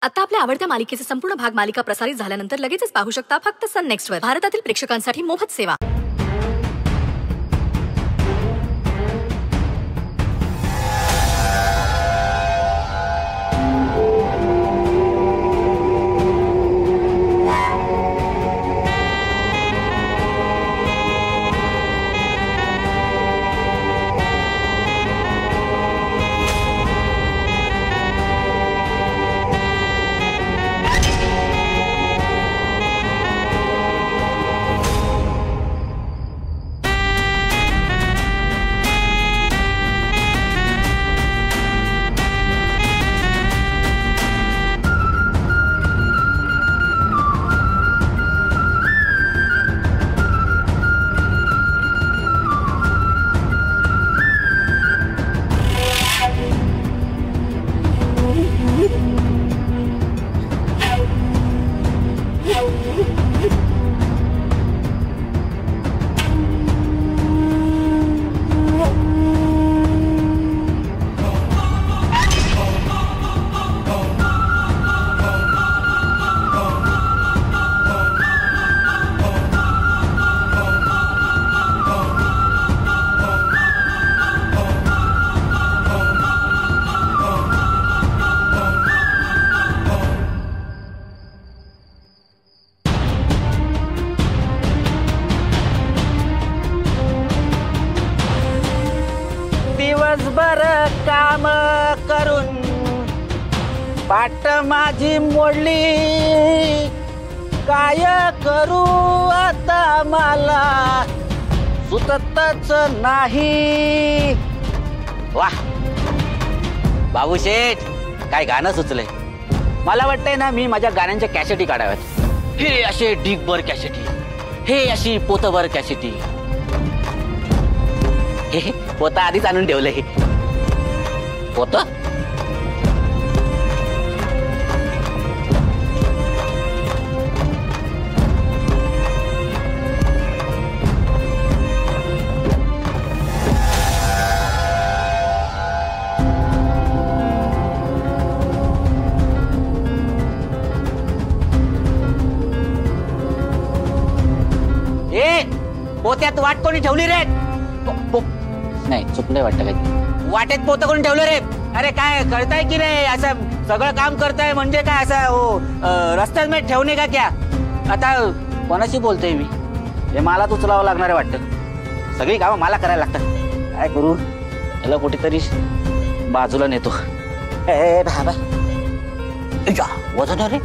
आता आपल्या आवडत्या मालिकेचे संपूर्ण भाग मालिका प्रसारित झाल्यानंतर लगेचच पाहू शकता फक्त सन नेक्स्टवर. भारतातील प्रेक्षकांसाठी मोफत सेवा. दिवसभर काम करून पाट माझी मोडली, काय करू आता मला सुचतच नाही. वाह बाबू शेठ, काय गाणं सुचलंय. मला वाटतंय ना मी माझ्या गाण्यांच्या कॅसेटी काढाव्यात. हे असे ढीगभर कॅसेटी, हे अशी पोतभर कॅसेटी. हे पोता आधीच आणून ठेवलंय. पोत पोत्यात वाट कोणी ठेवली रे? नाही चुकलंय वाटतं काय. वाटेत पोतं कोणी ठेवलं रे? अरे काय करताय की रे? असं सगळं काम करताय म्हणजे काय असं रस्त्यात मी ठेवणे का क्या? आता कोणाशी बोलतोय मी? हे मलाच उचलावं लागणार आहे वाटतं. सगळी कामं मला करायला लागतात. काय करू? याला कुठेतरी बाजूला नेतो. बाबा वजन रे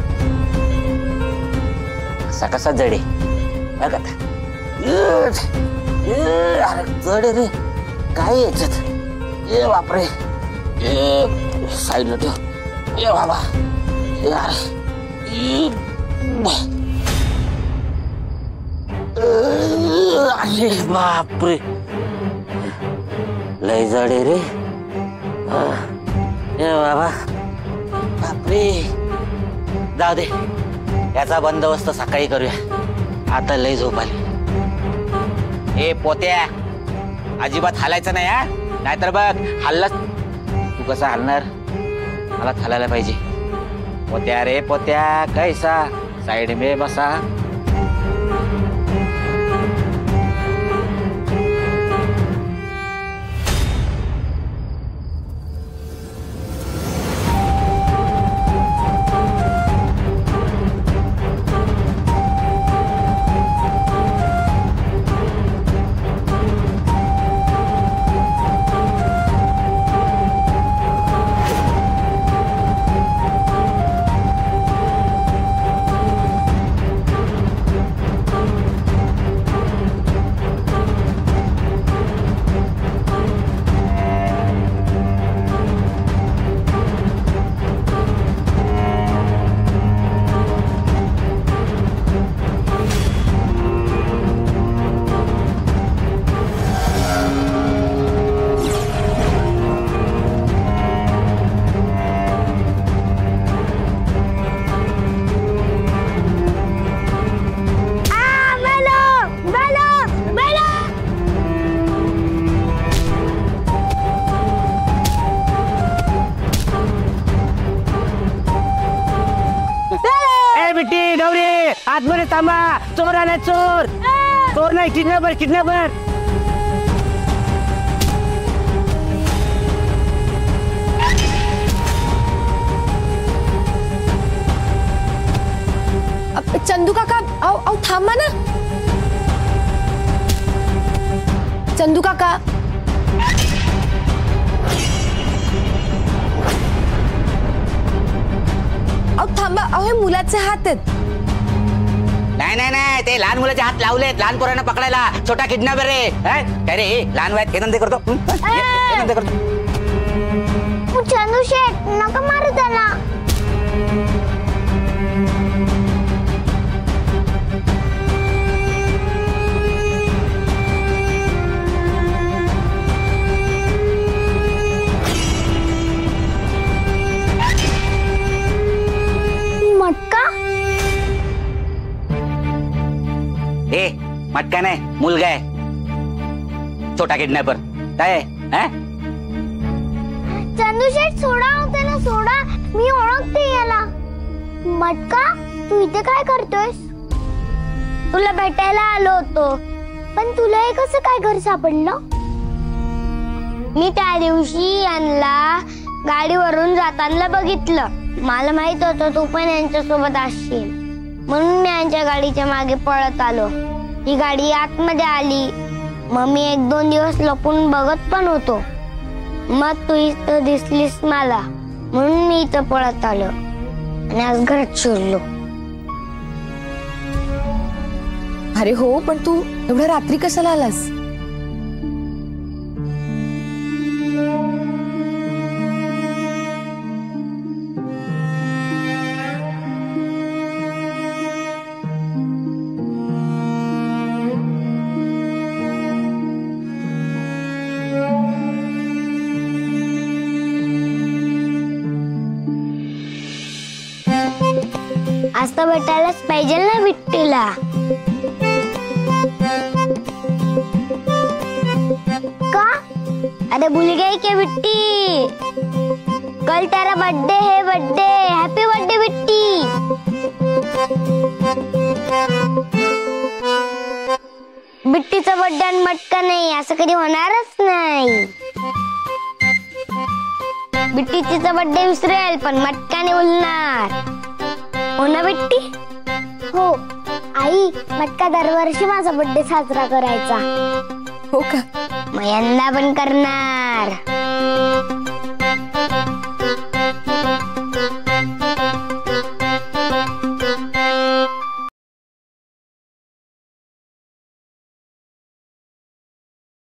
कसा कसा जडे बघ आता. अरे जड रे काय याच्यात. ए बापरे, साईडला ठेव. ए बाबा अरे बापरे, लय जड रे. ए बाबा बापरे, जाऊ दे याचा बंदोबस्त सकाळी करूया. आता लय झोप आली. ए पोत्या, अजिबात हालायचं नाही हा, नाहीतर बघ हल्लास. तू कसा हलणार? मला हलायला पाहिजे. पोत्या रे पोत्या, कैसा साइड में बसा. बिट्टी डवरे आतमध्ये थांबा, चोर आला, चोर. चोर नाही, किडनॅपर, किडनॅपर. चंदू काका, आओ थांबा ना. चंदू काका, आओ थांबा. अहो हे मुलाचे हात आहेत. नाही नाही नाही, ते लहान मुलाचे हात लावलेत लहान पोरांना पकडायला. छोटा किडनॅपर रे. काय रे, लहान वयात हे धंदे करतो, हे धंदे करतो. चंदू शेठ, नका मारू त्याला. ए मटका नाही, मुलगा आहे, छोटा किडनॅपर. काय चंदू शेठ, सोडा त्याला, सोडा. मी ओळखते याला. मटका, तू इथे काय करतोयस? तुला भेटायला आलो होतो, पण तुला हे कसं काय घर सापडलं? मी त्या दिवशी यांना गाडीवरून जाताना बघितलं. मला माहित होतं तू पण यांच्यासोबत असशील, म्हणून मी यांच्या गाडीच्या मागे पळत आलो. ही गाडी आतमध्ये आली, मग मी 1-2 दिवस लपून बघत पण होतो. मग तू इथं दिसलीस मला, म्हणून मी इथं पळत आलो आणि आज घरात शिरलो. अरे हो, पण तू एवढ्या रात्री कशाला आलास? आज तर भेटायलाच पाहिजे ना बिट्टीला. का? अरे भूल गई क्या बिट्टी? कल तेरा बर्थडे है, बर्थडे. हैप्पी बर्थडे बिट्टी. बिट्टीचा बर्थडे आणि मटका नाही असं कधी होणारच नाही. बिट्टी तिचा बर्थडे विसरेल, पण मटकाने बोलणार. हो ना बिट्टी? हो आई, मटका दरवर्षी माझा बर्थडे साजरा करायचा. हो का? मग यंदा पण करणार.